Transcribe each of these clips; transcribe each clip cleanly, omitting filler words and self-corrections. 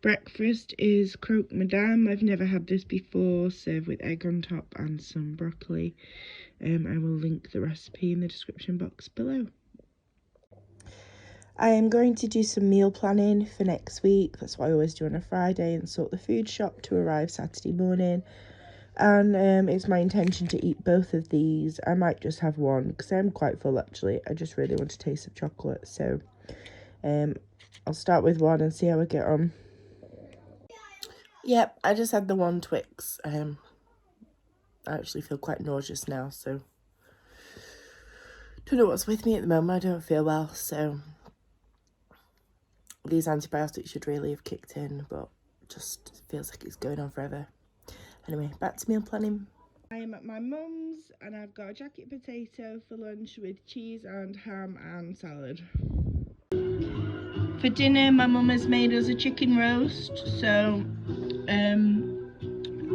Breakfast is Croque Madame. I've never had this before, served with egg on top and some broccoli. I will link the recipe in the description box below. I am going to do some meal planning for next week. That's what I always do on a Friday, and sort the food shop to arrive Saturday morning. And it's my intention to eat both of these. I might just have one because I'm quite full actually. I just really want a taste of chocolate. So I'll start with one and see how I get on. Yep, I just had the one Twix. I actually feel quite nauseous now, so don't know what's with me at the moment. I don't feel well, so these antibiotics should really have kicked in, but just feels like it's going on forever. Anyway, back to meal planning. I am at my mum's and I've got a jacket potato for lunch with cheese and ham and salad. For dinner, my mum has made us a chicken roast, so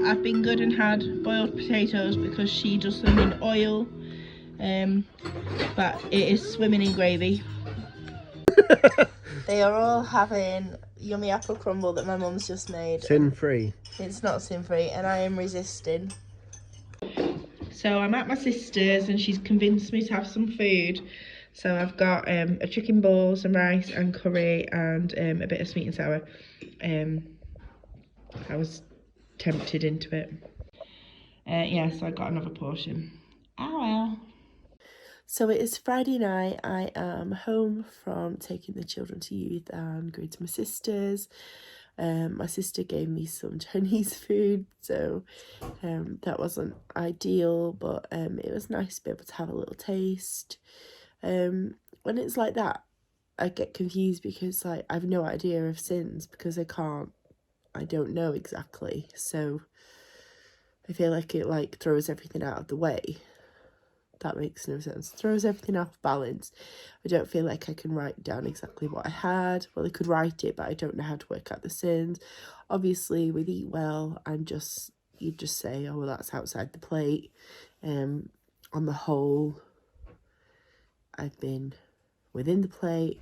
I've been good and had boiled potatoes because she does them in oil, but it is swimming in gravy. They are all having yummy apple crumble that my mum's just made. Sin-free. It's not sin-free, and I am resisting. So I'm at my sister's and she's convinced me to have some food. So I've got a chicken bowl, some rice and curry, and a bit of sweet and sour. I was tempted into it. Yeah, so I got another portion. Oh well. So it is Friday night. I am home from taking the children to youth and going to my sister's. My sister gave me some Chinese food, so that wasn't ideal, but it was nice to be able to have a little taste. When it's like that, I get confused because like I've no idea of syns because I don't know exactly, so I feel like it like throws everything out of the way. That makes no sense. Throws everything off balance. I don't feel like I can write down exactly what I had. Well, I could write it, but I don't know how to work out the syns. Obviously, with EatWell, you just say, oh, well, that's outside the plate. On the whole, I've been within the plate.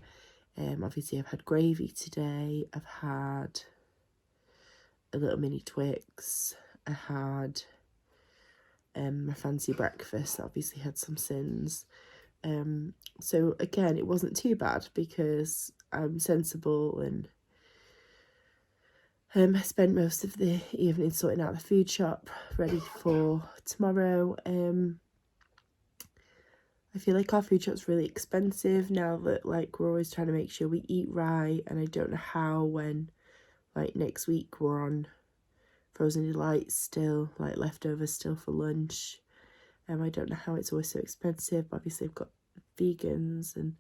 Obviously, I've had gravy today. I've had a little mini Twix. I had my fancy breakfast, obviously had some syns. So again, it wasn't too bad because I'm sensible, and I spent most of the evening sorting out the food shop ready for tomorrow. I feel like our food shop's really expensive now that like we're always trying to make sure we eat right, and I don't know how when like next week we're on frozen delights still, like leftovers still for lunch. I don't know how it's always so expensive. Obviously I've got vegans and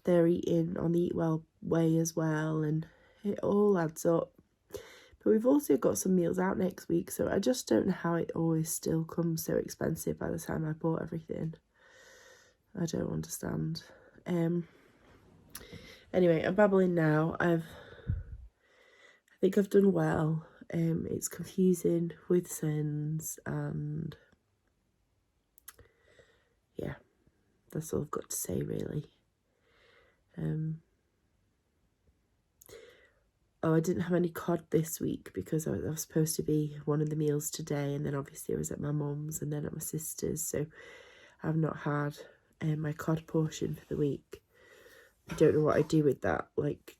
they're eating on the EatWell way as well, and it all adds up. But we've also got some meals out next week, so I just don't know how it always still comes so expensive by the time I bought everything. I don't understand. Anyway, I'm babbling now. I think I've done well. It's confusing with syns, and yeah, that's all I've got to say really. Oh, I didn't have any cod this week because I was supposed to be one of the meals today, and then obviously I was at my mum's and then at my sister's, so I've not had my cod portion for the week. I don't know what I do with that. Like,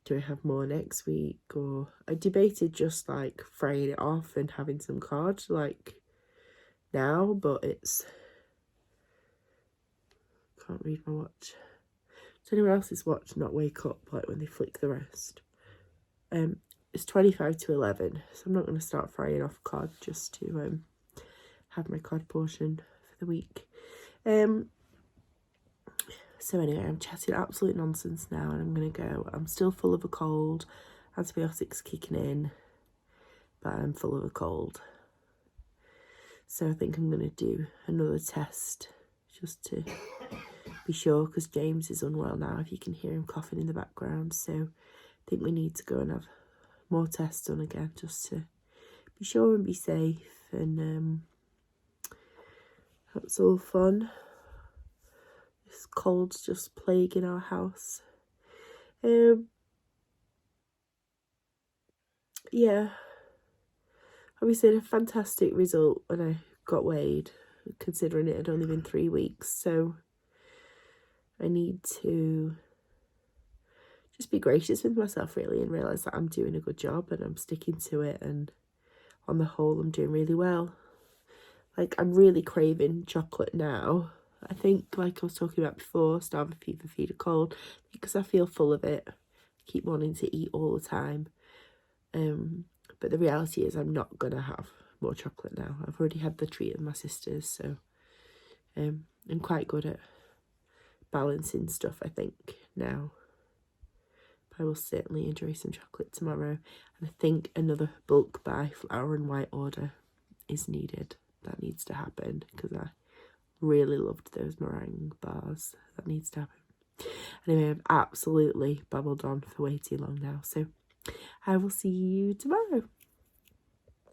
do I have more next week? Or I debated just like frying it off and having some cod like now, but it's, can't read my watch. Does anyone else's watch not wake up like when they flick the rest? It's 25 to 11, so I'm not going to start frying off cod just to have my cod portion for the week. So anyway, I'm chatting absolute nonsense now and I'm going to go. I'm still full of a cold, antibiotics kicking in, but I'm full of a cold. So I think I'm going to do another test just to be sure, because James is unwell now, if you can hear him coughing in the background. So I think we need to go and have more tests done again just to be sure and be safe, and that's all fun. This cold's just plaguing our house. yeah, obviously a fantastic result when I got weighed, considering it had only been 3 weeks. So I need to just be gracious with myself, really, and realise that I'm doing a good job and I'm sticking to it, and on the whole I'm doing really well. Like, I'm really craving chocolate now. I think, like I was talking about before, starve a fever, feed a cold, because I feel full of it. I keep wanting to eat all the time. But the reality is I'm not going to have more chocolate now. I've already had the treat of my sisters, so I'm quite good at balancing stuff, I think, now. But I will certainly enjoy some chocolate tomorrow. And I think another bulk buy flour and white order is needed. That needs to happen, because I really loved those meringue bars. That needs to happen. Anyway, I've absolutely babbled on for way too long now, so I will see you tomorrow.